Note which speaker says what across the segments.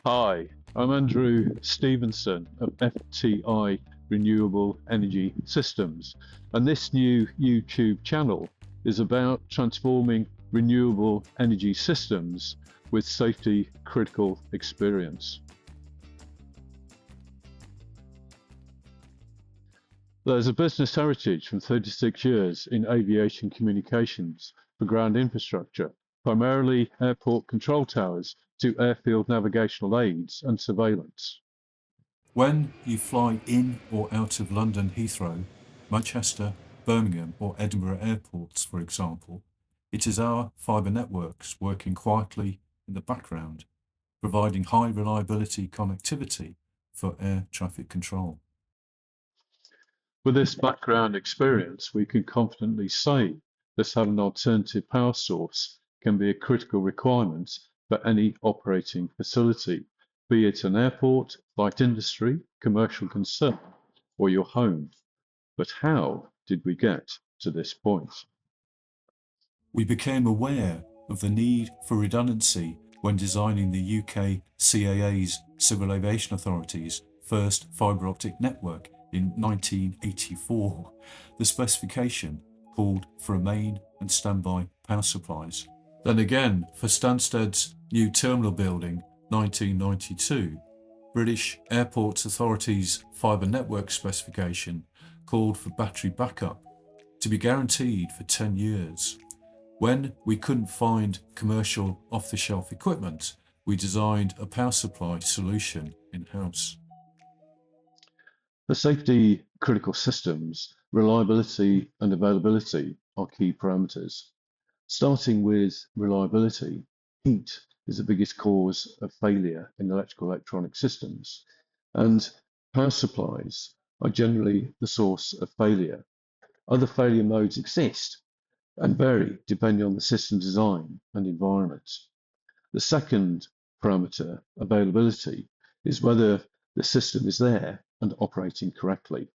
Speaker 1: Hi, I'm Andrew Stevenson of FTI Renewable Energy Systems, and this new YouTube channel is about transforming renewable energy systems with safety critical experience. There's a business heritage from 36 years in aviation communications for ground infrastructure, primarily airport control towers to airfield navigational aids and surveillance.
Speaker 2: When you fly in or out of London Heathrow, Manchester, Birmingham or Edinburgh airports, for example, it is our fibre networks working quietly in the background, providing high reliability connectivity for air traffic control.
Speaker 1: With this background experience, we can confidently say that having an alternative power source can be a critical requirement for any operating facility, be it an airport, light industry, commercial concern, or your home. But how did we get to this point?
Speaker 2: We became aware of the need for redundancy when designing the UK CAA's Civil Aviation Authority's first fibre optic network in 1984. The specification called for a main and standby power supplies. Then again for Stansted's new terminal building, 1992, British Airports Authority's fibre network specification called for battery backup to be guaranteed for 10 years. When we couldn't find commercial off-the-shelf equipment, we designed a power supply solution in-house.
Speaker 1: For safety critical systems, reliability and availability are key parameters. Starting with reliability, heat is the biggest cause of failure in electrical electronic systems, and power supplies are generally the source of failure. Other failure modes exist and vary depending on the system design and environment. The second parameter, availability, is whether the system is there and operating correctly.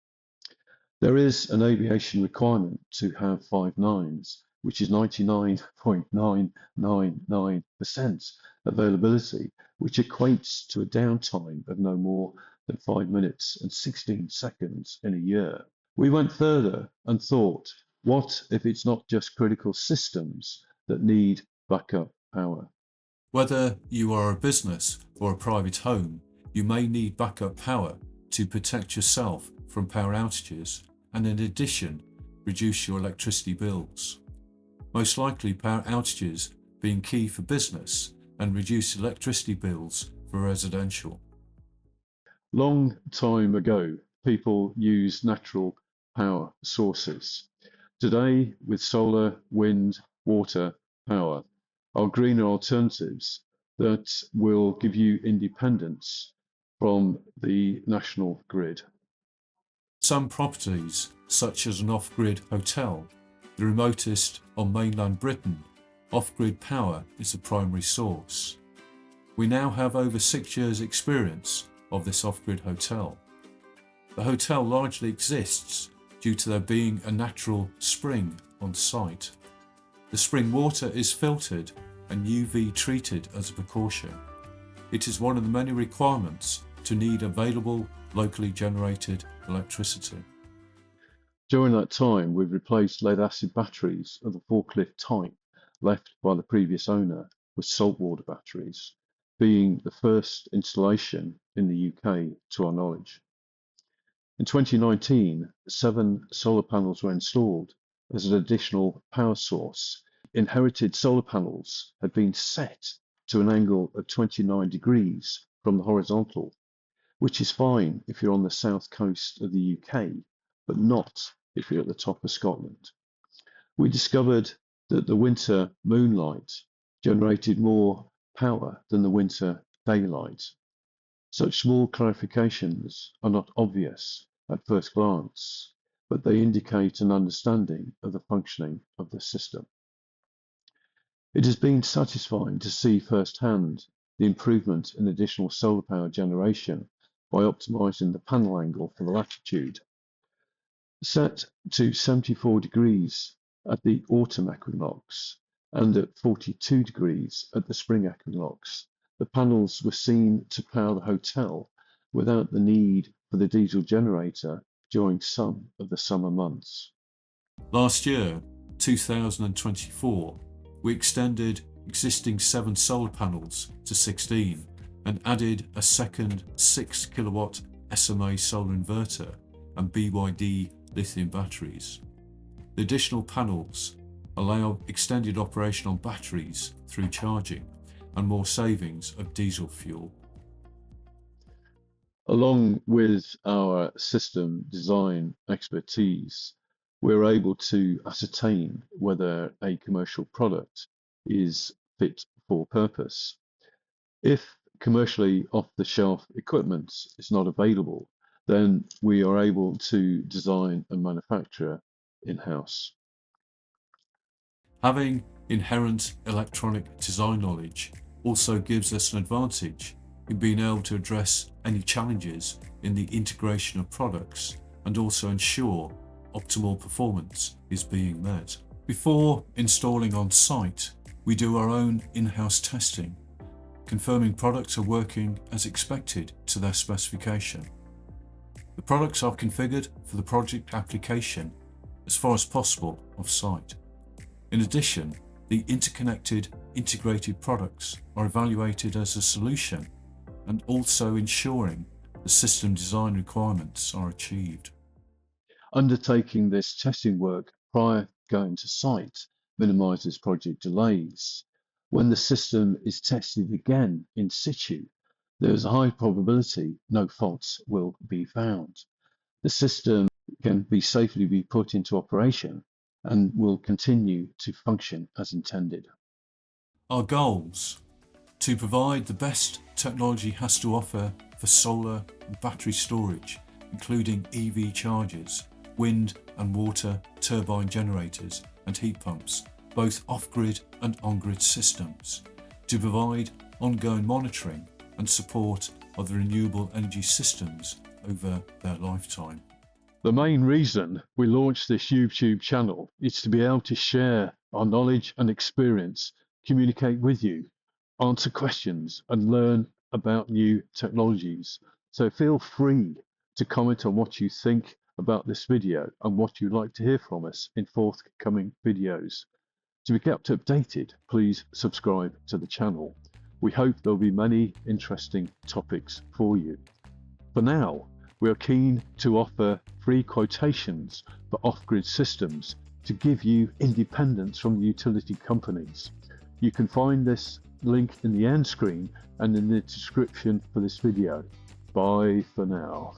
Speaker 1: There is an aviation requirement to have 5 nines, which is 99.999% availability, which equates to a downtime of no more than 5 minutes and 16 seconds in a year. We went further and thought, what if it's not just critical systems that need backup power?
Speaker 2: Whether you are a business or a private home, you may need backup power to protect yourself from power outages and in addition, reduce your electricity bills. Most likely power outages being key for business and reduce electricity bills for residential.
Speaker 1: Long time ago, people used natural power sources. Today, with solar, wind, water power, are greener alternatives that will give you independence from the national grid.
Speaker 2: Some properties, such as an off-grid hotel, the remotest on mainland Britain, off-grid power is the primary source. We now have over 6 years' experience of this off-grid hotel. The hotel largely exists due to there being a natural spring on site. The spring water is filtered and UV treated as a precaution. It is one of the many requirements to need available locally generated electricity.
Speaker 1: During that time, we've replaced lead-acid batteries of the forklift type left by the previous owner with saltwater batteries, being the first installation in the UK to our knowledge. In 2019, 7 solar panels were installed as an additional power source. Inherited solar panels had been set to an angle of 29 degrees from the horizontal, which is fine if you're on the south coast of the UK, but not if you're at the top of Scotland. We discovered that the winter moonlight generated more power than the winter daylight. Such small clarifications are not obvious at first glance, but they indicate an understanding of the functioning of the system. It has been satisfying to see firsthand the improvement in additional solar power generation by optimizing the panel angle for the latitude. Set to 74 degrees at the autumn equinox and at 42 degrees at the spring equinox, The panels were seen to power the hotel without the need for the diesel generator during some of the summer months.
Speaker 2: Last year, 2024, we extended existing 7 solar panels to 16 and added a second 6 kilowatt SMA solar inverter and BYD lithium batteries. The additional panels allow extended operation on batteries through charging and more savings of diesel fuel.
Speaker 1: Along with our system design expertise, we're able to ascertain whether a commercial product is fit for purpose. If commercially off-the-shelf equipment is not available, then we are able to design and manufacture in-house.
Speaker 2: Having inherent electronic design knowledge also gives us an advantage in being able to address any challenges in the integration of products and also ensure optimal performance is being met. Before installing on site, we do our own in-house testing, confirming products are working as expected to their specification. The products are configured for the project application as far as possible off-site. In addition, the interconnected, integrated products are evaluated as a solution and also ensuring the system design requirements are achieved.
Speaker 1: Undertaking this testing work prior to going to site minimises project delays. When the system is tested again in situ, there is a high probability no faults will be found. The system can safely be put into operation and will continue to function as intended.
Speaker 2: Our goals: to provide the best technology has to offer for solar and battery storage, including EV chargers, wind and water turbine generators and heat pumps, both off-grid and on-grid systems, to provide ongoing monitoring and support of the renewable energy systems over their lifetime.
Speaker 1: The main reason we launched this YouTube channel is to be able to share our knowledge and experience, communicate with you, answer questions and learn about new technologies. So feel free to comment on what you think about this video and what you'd like to hear from us in forthcoming videos. To be kept updated, please subscribe to the channel. We hope there'll be many interesting topics for you. For now, we are keen to offer free quotations for off-grid systems to give you independence from the utility companies. You can find this link in the end screen and in the description for this video. Bye for now.